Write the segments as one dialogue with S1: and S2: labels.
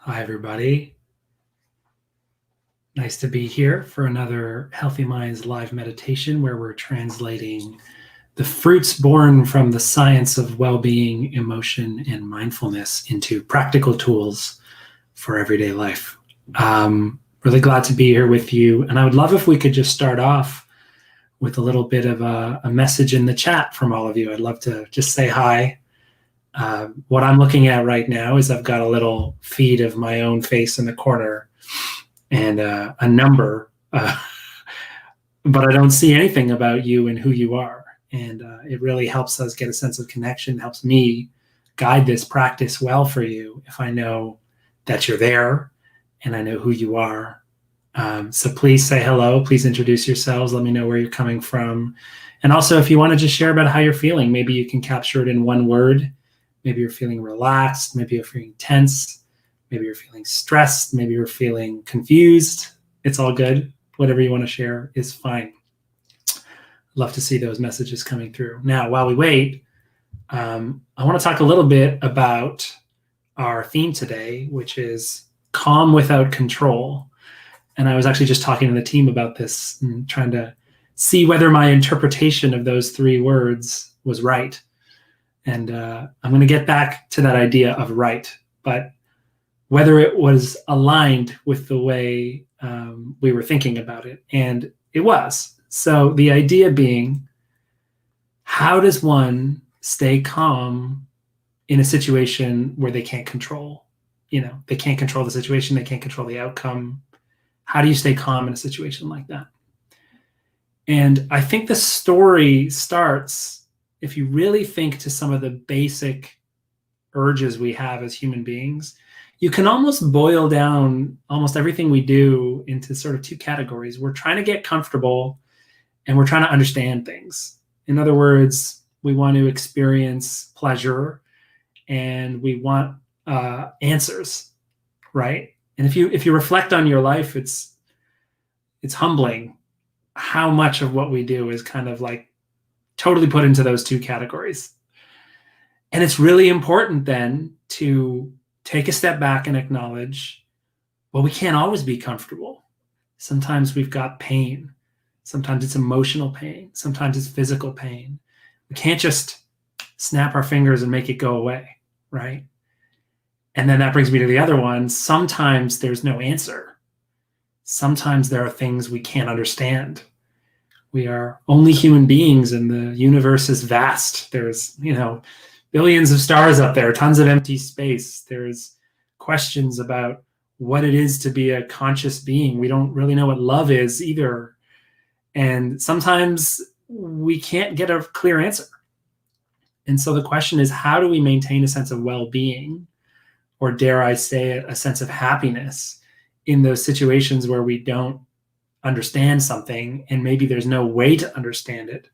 S1: Hi, everybody. Nice to be here for another Healthy Minds live meditation where we're translating the fruits born from the science of well-being, emotion, and mindfulness into practical tools for everyday life. Really glad to be here with you. And I would love if we could just start off with a little bit of a message in the chat from all of you. I'd love to just say hi. What I'm looking at right now is I've got a little feed of my own face in the corner and a number, but I don't see anything about you and who you are. And it really helps us get a sense of connection, helps me guide this practice well for you if I know that you're there and I know who you are. So please say hello, please introduce yourselves, let me know where you're coming from. And also, if you want to just share about how you're feeling, maybe you can capture it in one word. Maybe you're feeling relaxed, maybe you're feeling tense, maybe you're feeling stressed, maybe you're feeling confused. It's all good. Whatever you want to share is fine. Love to see those messages coming through. Now, while we wait, I want to talk a little bit about our theme today, which is calm without control. And I was actually just talking to the team about this and trying to see whether my interpretation of those three words was right. And I'm going to get back to that idea of right, but whether it was aligned with the way we were thinking about it. And it was. So the idea being, how does one stay calm in a situation where they can't control? They can't control the situation. They can't control the outcome. How do you stay calm in a situation like that? And I think the story starts, if you really think to some of the basic urges we have as human beings, you can almost boil down almost everything we do into sort of two categories. We're trying to get comfortable and we're trying to understand things. In other words, we want to experience pleasure and we want answers, right? And if you reflect on your life, it's humbling how much of what we do is kind of like totally put into those two categories. And it's really important then to take a step back and acknowledge, well, we can't always be comfortable. Sometimes we've got pain. Sometimes it's emotional pain. Sometimes it's physical pain. We can't just snap our fingers and make it go away, right? And then that brings me to the other one. Sometimes there's no answer. Sometimes there are things we can't understand. We are only human beings and the universe is vast. There's, billions of stars up there, tons of empty space. There's questions about what it is to be a conscious being. We don't really know what love is either. And sometimes we can't get a clear answer. And so the question is, how do we maintain a sense of well-being, or dare I say it, a sense of happiness in those situations where we don't understand something and maybe there's no way to understand it?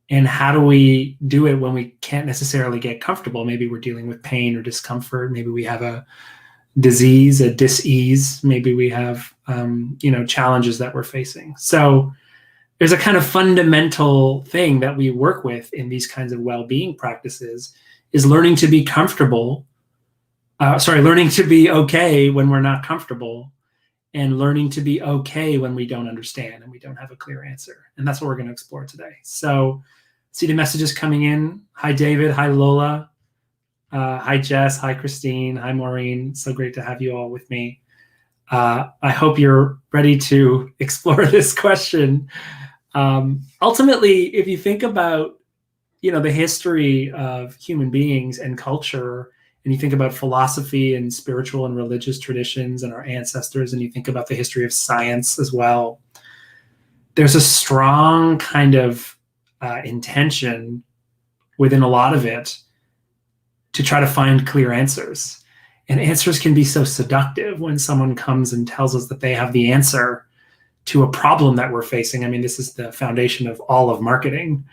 S1: And how do we do it when we can't necessarily get comfortable? Maybe we're dealing with pain or discomfort. Maybe we have a disease, a dis-ease. Maybe we have, challenges that we're facing. So there's a kind of fundamental thing that we work with in these kinds of well-being practices is learning to be comfortable. Learning to be okay when we're not comfortable, and learning to be okay when we don't understand and we don't have a clear answer. And that's what we're going to explore today. So see the messages coming in. Hi, David. Hi, Lola. Hi, Jess. Hi, Christine. Hi, Maureen. So great to have you all with me. I hope you're ready to explore this question. Ultimately, if you think about, the history of human beings and culture, and you think about philosophy and spiritual and religious traditions and our ancestors, and you think about the history of science as well, there's a strong kind of intention within a lot of it to try to find clear answers. And answers can be so seductive when someone comes and tells us that they have the answer to a problem that we're facing. I mean, this is the foundation of all of marketing.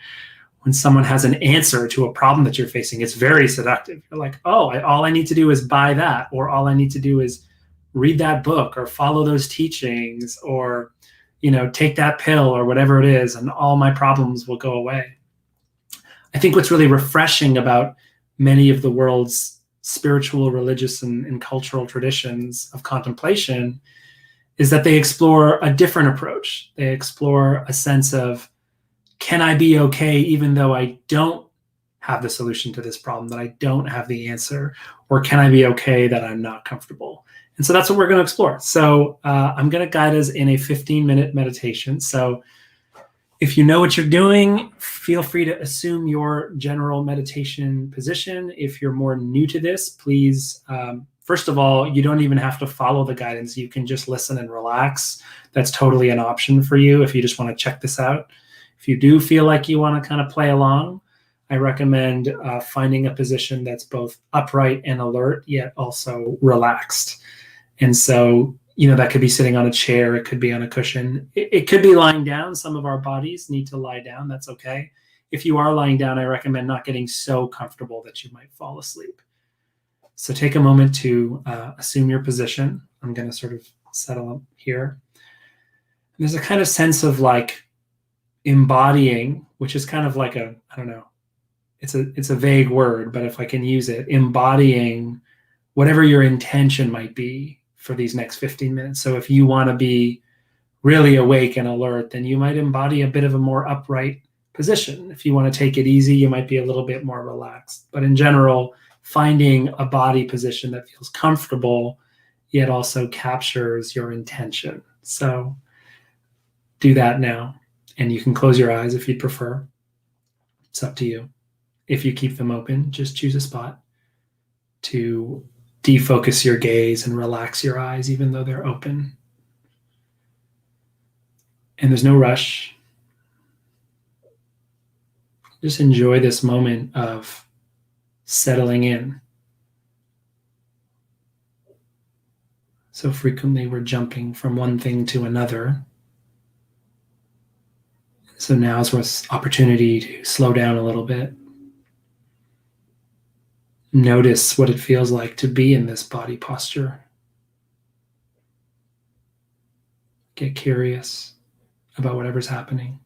S1: When someone has an answer to a problem that you're facing, it's very seductive. You're like, oh, all I need to do is buy that, or all I need to do is read that book or follow those teachings, or, take that pill or whatever it is, and all my problems will go away. I think what's really refreshing about many of the world's spiritual, religious, and cultural traditions of contemplation is that they explore a different approach. They explore a sense of, can I be okay even though I don't have the solution to this problem, that I don't have the answer, or can I be okay that I'm not comfortable? And so that's what we're going to explore. So I'm going to guide us in a 15-minute meditation. So if you know what you're doing, feel free to assume your general meditation position. If you're more new to this, please, first of all, you don't even have to follow the guidance. You can just listen and relax. That's totally an option for you if you just want to check this out. If you do feel like you want to kind of play along, I recommend finding a position that's both upright and alert, yet also relaxed. And so, that could be sitting on a chair. It could be on a cushion. It could be lying down. Some of our bodies need to lie down. That's okay. If you are lying down, I recommend not getting so comfortable that you might fall asleep. So take a moment to assume your position. I'm going to sort of settle up here. And there's a kind of sense of like embodying, which is kind of like I don't know, it's a vague word, but if I can use it, embodying whatever your intention might be for these next 15 minutes. So if you want to be really awake and alert, then you might embody a bit of a more upright position. If you want to take it easy, you might be a little bit more relaxed. But in general, finding a body position that feels comfortable, yet also captures your intention. So do that now. And you can close your eyes if you'd prefer. It's up to you. If you keep them open, just choose a spot to defocus your gaze and relax your eyes, even though they're open. And there's no rush. Just enjoy this moment of settling in. So frequently we're jumping from one thing to another. So now's an opportunity to slow down a little bit. Notice what it feels like to be in this body posture. Get curious about whatever's happening.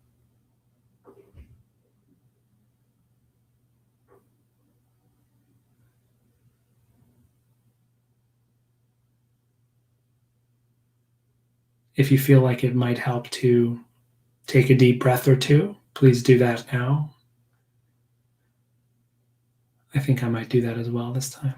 S1: If you feel like it might help to take a deep breath or two, please do that now. I think I might do that as well this time.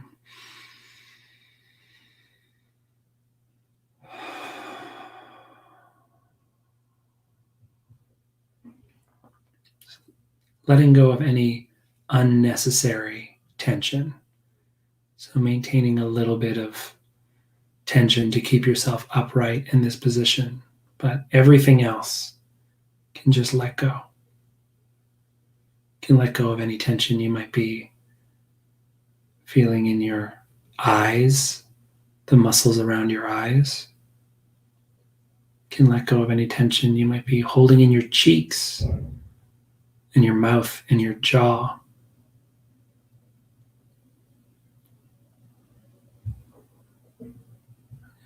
S1: Letting go of any unnecessary tension. So maintaining a little bit of tension to keep yourself upright in this position, but everything else can just let go. You can let go of any tension you might be feeling in your eyes, the muscles around your eyes. You can let go of any tension you might be holding in your cheeks, in your mouth, in your jaw.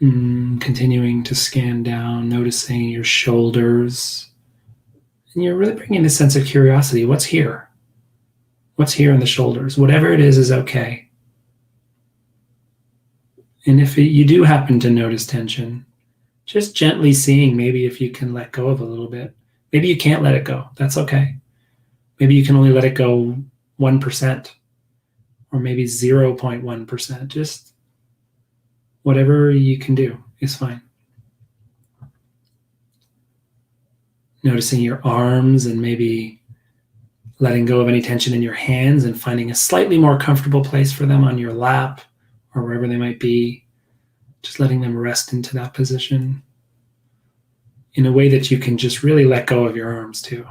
S1: Continuing to scan down, noticing your shoulders. And you're really bringing this sense of curiosity. What's here? What's here in the shoulders? Whatever it is okay. And if you do happen to notice tension, just gently seeing maybe if you can let go of a little bit. Maybe you can't let it go. That's okay. Maybe you can only let it go 1%, or maybe 0.1%. Just whatever you can do is fine. Noticing your arms and maybe letting go of any tension in your hands and finding a slightly more comfortable place for them on your lap or wherever they might be. Just letting them rest into that position in a way that you can just really let go of your arms too.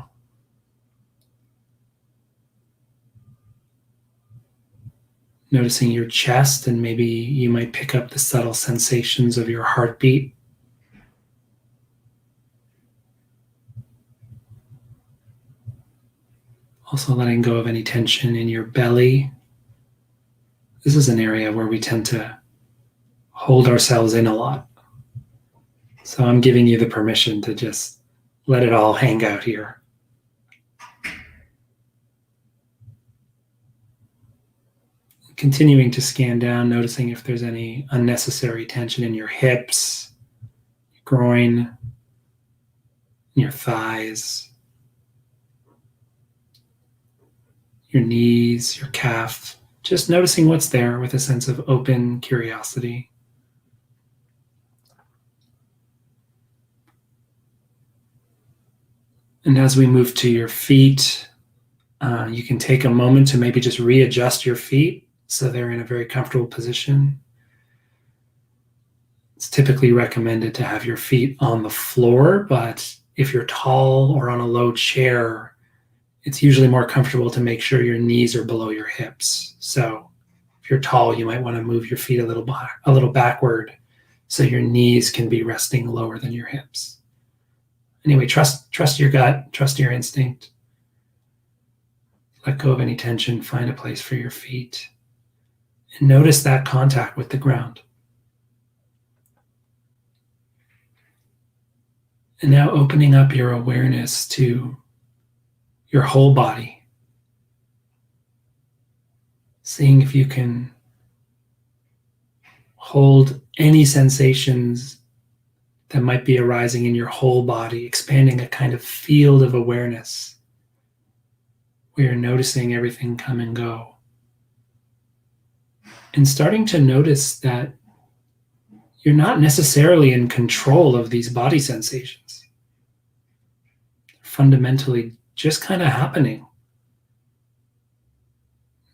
S1: Noticing your chest, and maybe you might pick up the subtle sensations of your heartbeat. Also letting go of any tension in your belly. This is an area where we tend to hold ourselves in a lot. So I'm giving you the permission to just let it all hang out here. continuing to scan down, noticing if there's any unnecessary tension in your hips, your groin, your thighs, your knees, your calf. Just noticing what's there with a sense of open curiosity. And as we move to your feet, you can take a moment to maybe just readjust your feet so they're in a very comfortable position. It's typically recommended to have your feet on the floor, but if you're tall or on a low chair, it's usually more comfortable to make sure your knees are below your hips. So if you're tall, you might want to move your feet a little backward so your knees can be resting lower than your hips. Anyway, trust your gut, trust your instinct. Let go of any tension, find a place for your feet, and notice that contact with the ground. And now opening up your awareness to your whole body, seeing if you can hold any sensations that might be arising in your whole body, expanding a kind of field of awareness where you're noticing everything come and go. And starting to notice that you're not necessarily in control of these body sensations. They're fundamentally just kind of happening.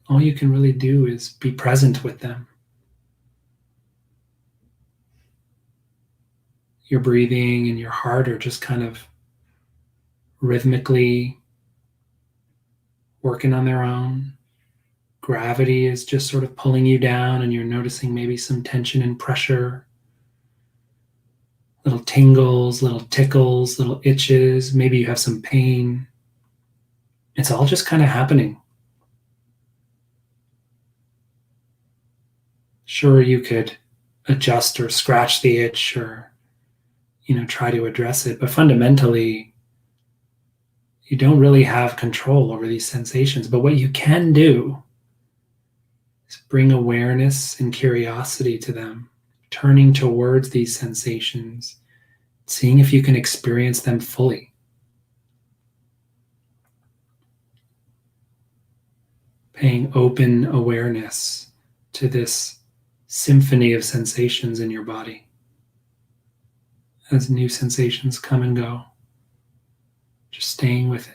S1: All you can really do is be present with them. Your breathing and your heart are just kind of rhythmically working on their own. Gravity is just sort of pulling you down, and you're noticing maybe some tension and pressure, little tingles, little tickles, little itches. Maybe you have some pain. It's all just kind of happening. Sure, you could adjust or scratch the itch or, try to address it, but fundamentally, you don't really have control over these sensations. But what you can do is bring awareness and curiosity to them, turning towards these sensations, seeing if you can experience them fully. Paying open awareness to this symphony of sensations in your body as new sensations come and go. Just staying with it.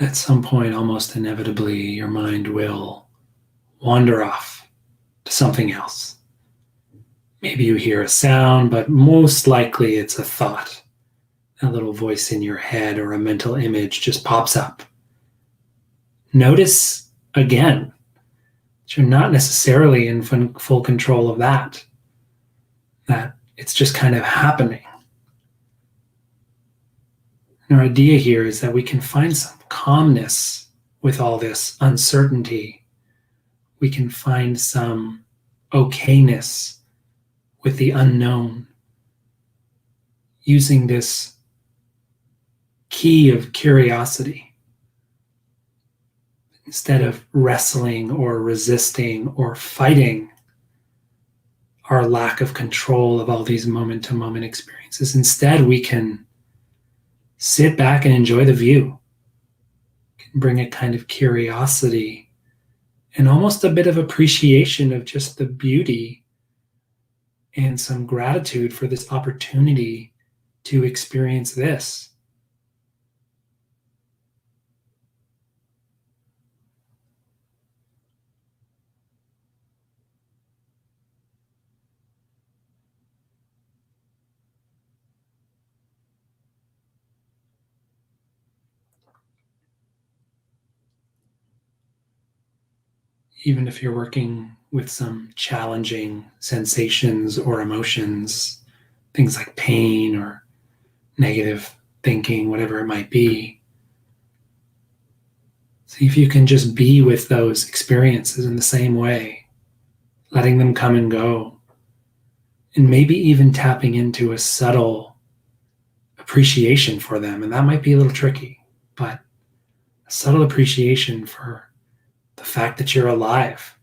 S1: At some point, almost inevitably, your mind will wander off to something else. Maybe you hear a sound, but most likely it's a thought. A little voice in your head or a mental image just pops up. Notice again that you're not necessarily in full control of that it's just kind of happening. And our idea here is that we can find some calmness with all this uncertainty. We can find some okayness with the unknown, using this key of curiosity instead of wrestling or resisting or fighting our lack of control of all these moment-to-moment experiences. Instead, we can sit back and enjoy the view, can bring a kind of curiosity and almost a bit of appreciation of just the beauty and some gratitude for this opportunity to experience this. Even if you're working with some challenging sensations or emotions, things like pain or negative thinking, whatever it might be, see if you can just be with those experiences in the same way, letting them come and go, and maybe even tapping into a subtle appreciation for them. And that might be a little tricky, but a subtle appreciation for the fact that you're alive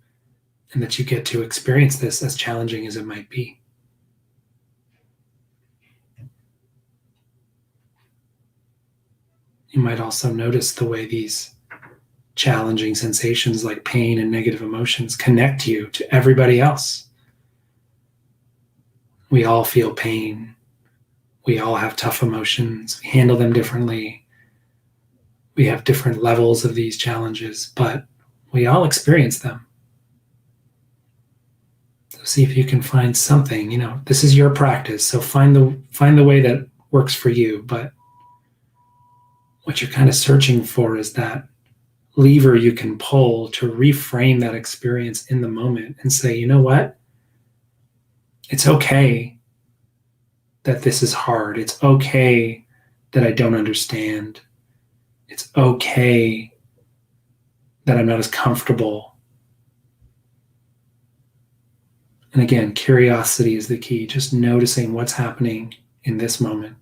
S1: and that you get to experience this, as challenging as it might be. You might also notice the way these challenging sensations like pain and negative emotions connect you to everybody else. We all feel pain. We all have tough emotions. We handle them differently. We have different levels of these challenges, but we all experience them. So see if you can find something, this is your practice. So find the way that works for you. But what you're kind of searching for is that lever you can pull to reframe that experience in the moment and say, you know what? It's okay that this is hard. It's okay that I don't understand. It's okay that I'm not as comfortable. And again, curiosity is the key, just noticing what's happening in this moment.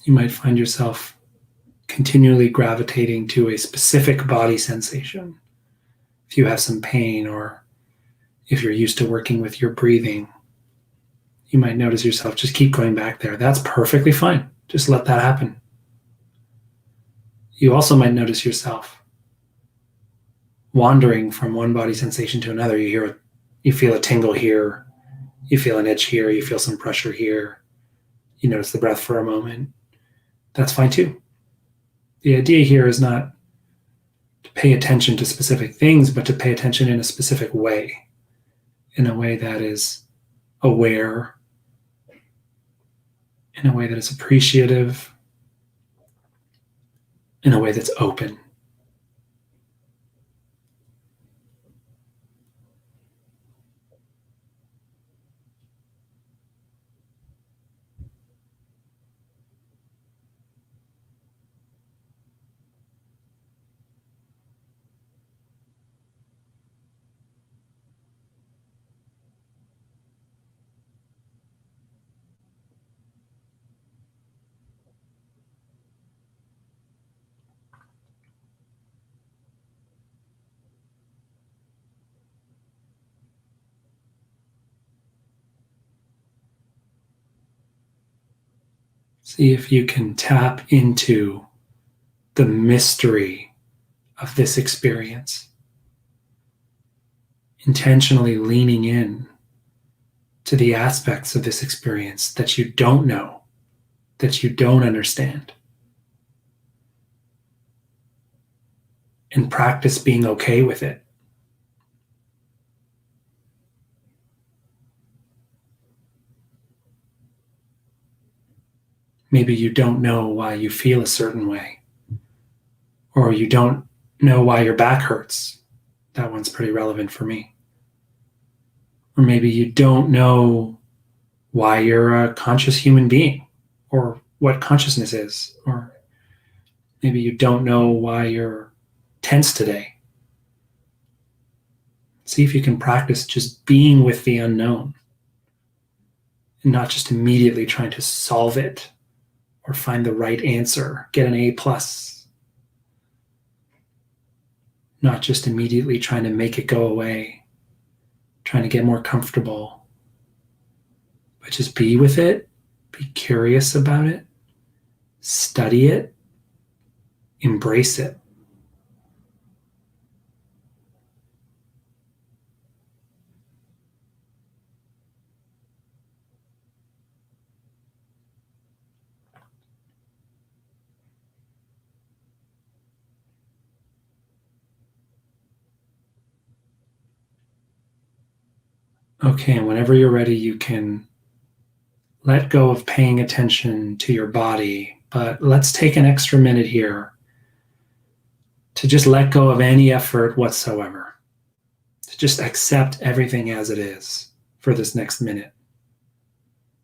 S1: You might find yourself continually gravitating to a specific body sensation. If you have some pain, or if you're used to working with your breathing, you might notice yourself just keep going back there. That's perfectly fine. Just let that happen. You also might notice yourself wandering from one body sensation to another. You feel a tingle here, you feel an itch here, you feel some pressure here. You notice the breath for a moment. That's fine too. The idea here is not to pay attention to specific things, but to pay attention in a specific way, in a way that is aware, in a way that is appreciative, in a way that's open. See if you can tap into the mystery of this experience, intentionally leaning in to the aspects of this experience that you don't know, that you don't understand, and practice being okay with it. Maybe you don't know why you feel a certain way, or you don't know why your back hurts. That one's pretty relevant for me. Or maybe you don't know why you're a conscious human being, or what consciousness is. Or maybe you don't know why you're tense today. See if you can practice just being with the unknown and not just immediately trying to solve it or find the right answer, get an A plus. Not just immediately trying to make it go away, trying to get more comfortable, but just be with it, be curious about it, study it, embrace it. Okay, and whenever you're ready, you can let go of paying attention to your body. But let's take an extra minute here to just let go of any effort whatsoever, to just accept everything as it is for this next minute.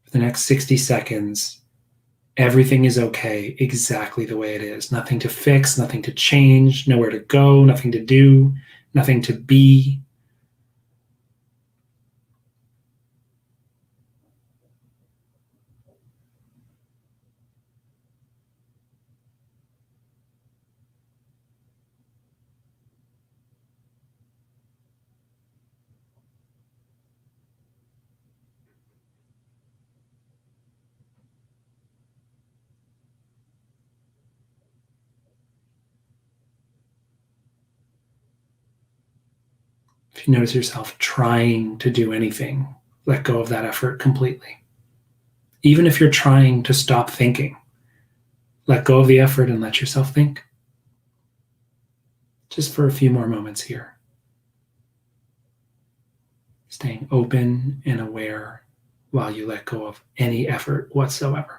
S1: For the next 60 seconds, everything is okay exactly the way it is. Nothing to fix, nothing to change, nowhere to go, nothing to do, nothing to be. If you notice yourself trying to do anything, let go of that effort completely. Even if you're trying to stop thinking, let go of the effort and let yourself think. Just for a few more moments here. Staying open and aware while you let go of any effort whatsoever.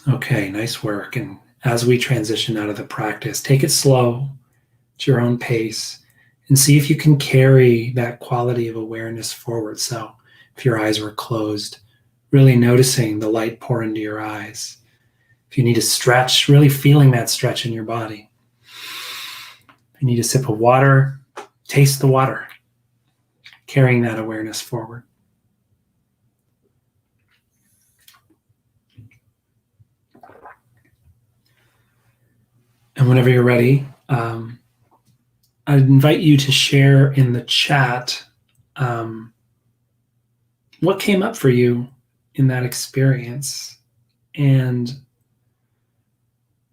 S1: Okay, nice work. And as we transition out of the practice, take it slow at your own pace and see if you can carry that quality of awareness forward. So if your eyes were closed, really noticing the light pour into your eyes. If you need to stretch, really feeling that stretch in your body. If you need a sip of water, taste the water, carrying that awareness forward. And whenever you're ready, I invite you to share in the chat what came up for you in that experience, and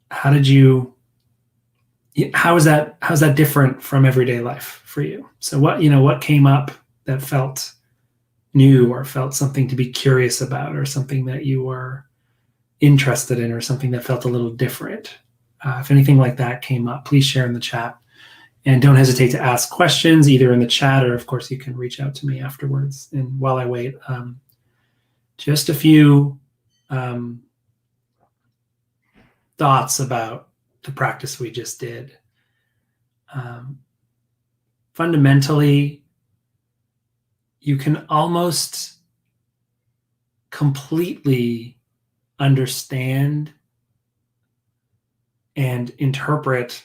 S1: how is that different from everyday life for you? So what came up that felt new, or felt something to be curious about, or something that you were interested in, or something that felt a little different? If anything like that came up, please share in the chat. And don't hesitate to ask questions either in the chat, or of course you can reach out to me afterwards. And while I wait, just a few thoughts about the practice we just did. Fundamentally, you can almost completely understand and interpret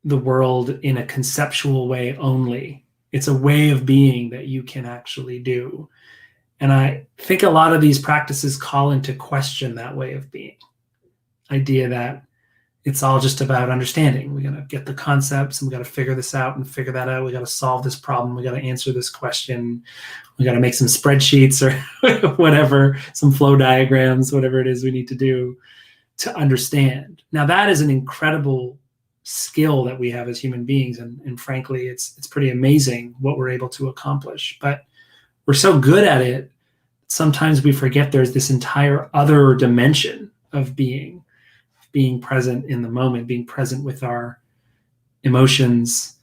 S1: the world in a conceptual way only. It's a way of being that you can actually do. And I think a lot of these practices call into question that way of being. Idea that it's all just about understanding. We got to get the concepts, and we got to figure this out and figure that out. We got to solve this problem. We got to answer this question. We got to make some spreadsheets or whatever, some flow diagrams, whatever it is we need to do to understand. Now, that is an incredible skill that we have as human beings. And frankly, it's pretty amazing what we're able to accomplish. But we're so good at it, sometimes we forget there's this entire other dimension of being present in the moment, being present with our emotions,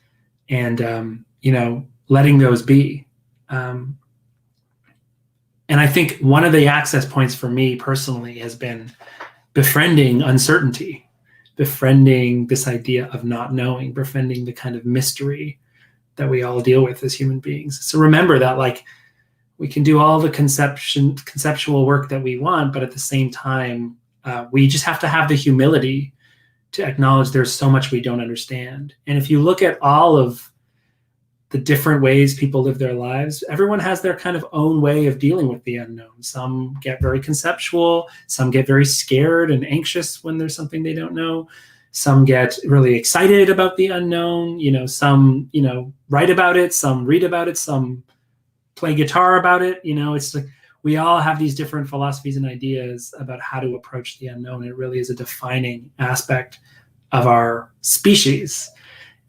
S1: and letting those be. And I think one of the access points for me personally has been befriending uncertainty, befriending this idea of not knowing, befriending the kind of mystery that we all deal with as human beings. So remember that, we can do all the conceptual work that we want, but at the same time, we just have to have the humility to acknowledge there's so much we don't understand. And if you look at all of the different ways people live their lives, everyone has their kind of own way of dealing with the unknown. Some get very conceptual, some get very scared and anxious when there's something they don't know. Some get really excited about the unknown, some, write about it, some read about it, some play guitar about it. It's like we all have these different philosophies and ideas about how to approach the unknown. It really is a defining aspect of our species.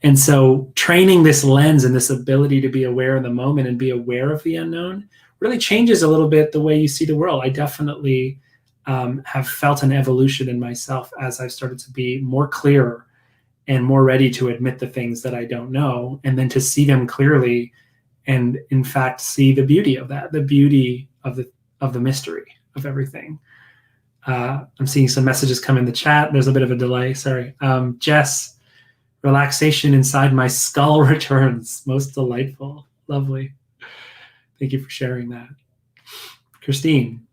S1: And so training this lens and this ability to be aware in the moment and be aware of the unknown really changes a little bit the way you see the world. I definitely have felt an evolution in myself as I've started to be more clear and more ready to admit the things that I don't know, and then to see them clearly, and in fact see the beauty of that, the beauty of the mystery of everything. I'm seeing some messages come in the chat. There's a bit of a delay. Sorry. Jess, relaxation inside my skull returns. Most delightful. Lovely. Thank you for sharing that. Christine,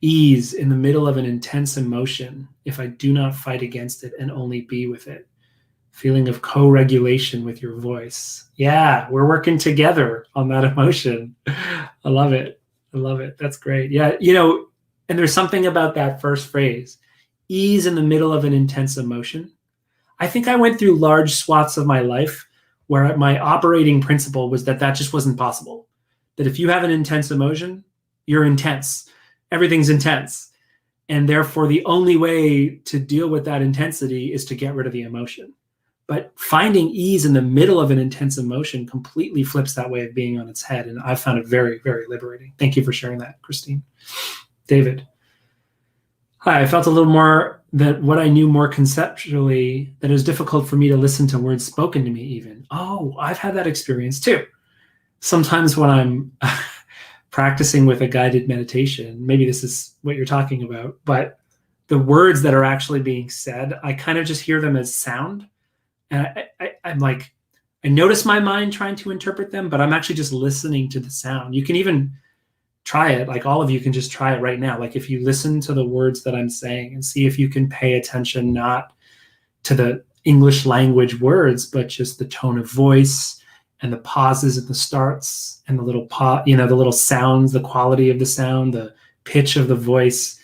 S1: ease in the middle of an intense emotion if I do not fight against it and only be with it. Feeling of co-regulation with your voice. Yeah, we're working together on that emotion. I love it. I love it. That's great. Yeah, and there's something about that first phrase, ease in the middle of an intense emotion. I think I went through large swaths of my life where my operating principle was that just wasn't possible. That if you have an intense emotion, you're intense. Everything's intense. And therefore, the only way to deal with that intensity is to get rid of the emotion. But finding ease in the middle of an intense emotion completely flips that way of being on its head. And I found it very, very liberating. Thank you for sharing that, Christine. David. Hi, I felt a little more that what I knew more conceptually, that it was difficult for me to listen to words spoken to me even. Oh, I've had that experience too. Sometimes when I'm practicing with a guided meditation, maybe this is what you're talking about, but the words that are actually being said, I kind of just hear them as sound. And I'm like, I notice my mind trying to interpret them, but I'm actually just listening to the sound. You can even try it. Like all of you can just try it right now. Like if you listen to the words that I'm saying and see if you can pay attention, not to the English language words, but just the tone of voice and the pauses and the starts and the little the little sounds, the quality of the sound, the pitch of the voice.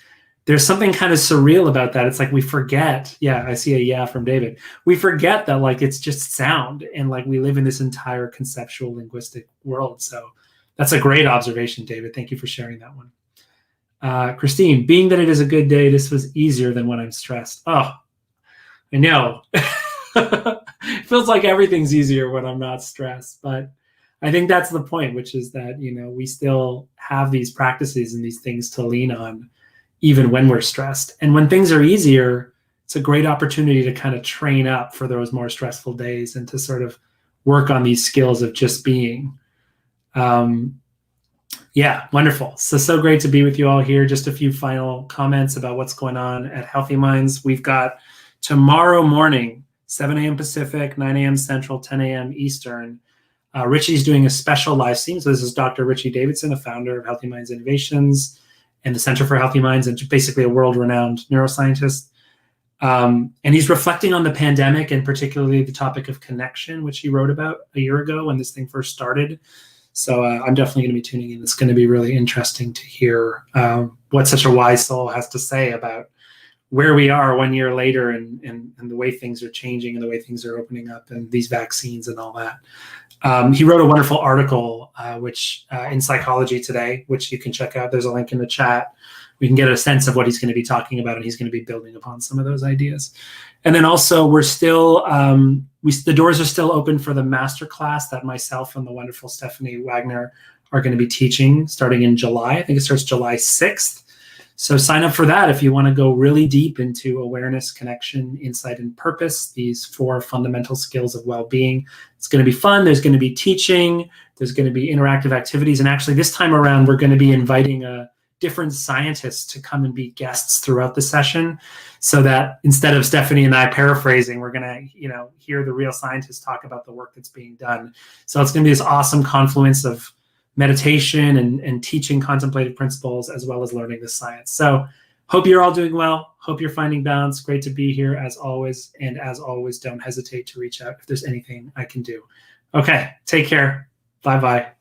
S1: There's something kind of surreal about that. It's like we forget. Yeah, I see a yeah from David. We forget that like it's just sound, and like we live in this entire conceptual linguistic world. So that's a great observation, David. Thank you for sharing that one. Christine, being that it is a good day, this was easier than when I'm stressed. Oh, I know. It feels like everything's easier when I'm not stressed, but I think that's the point, which is that, we still have these practices and these things to lean on even when we're stressed. And when things are easier, it's a great opportunity to kind of train up for those more stressful days and to sort of work on these skills of just being. Yeah, wonderful. So great to be with you all here. Just a few final comments about what's going on at Healthy Minds. We've got tomorrow morning, 7 a.m. Pacific, 9 a.m. Central, 10 a.m. Eastern. Richie's doing a special live stream. So this is Dr. Richie Davidson, a founder of Healthy Minds Innovations and the Center for Healthy Minds, and basically a world-renowned neuroscientist. And he's reflecting on the pandemic and particularly the topic of connection, which he wrote about a year ago when this thing first started. So I'm definitely going to be tuning in. It's going to be really interesting to hear what such a wise soul has to say about where we are 1 year later and the way things are changing and the way things are opening up and these vaccines and all that. He wrote a wonderful article which in Psychology Today, which you can check out. There's a link in the chat. We can get a sense of what he's going to be talking about, and he's going to be building upon some of those ideas. And then also we're still, the doors are still open for the masterclass that myself and the wonderful Stephanie Wagner are going to be teaching starting in July. I think it starts July 6th. So sign up for that if you want to go really deep into awareness, connection, insight, and purpose, these 4 fundamental skills of well-being. It's going to be fun. There's going to be teaching. There's going to be interactive activities. And actually this time around, we're going to be inviting different scientists to come and be guests throughout the session, so that instead of Stephanie and I paraphrasing, we're going to hear the real scientists talk about the work that's being done. So it's going to be this awesome confluence of meditation and teaching contemplative principles as well as learning the science. So hope you're all doing well. Hope you're finding balance. Great to be here as always. And as always, don't hesitate to reach out if there's anything I can do. Okay, take care. Bye-bye.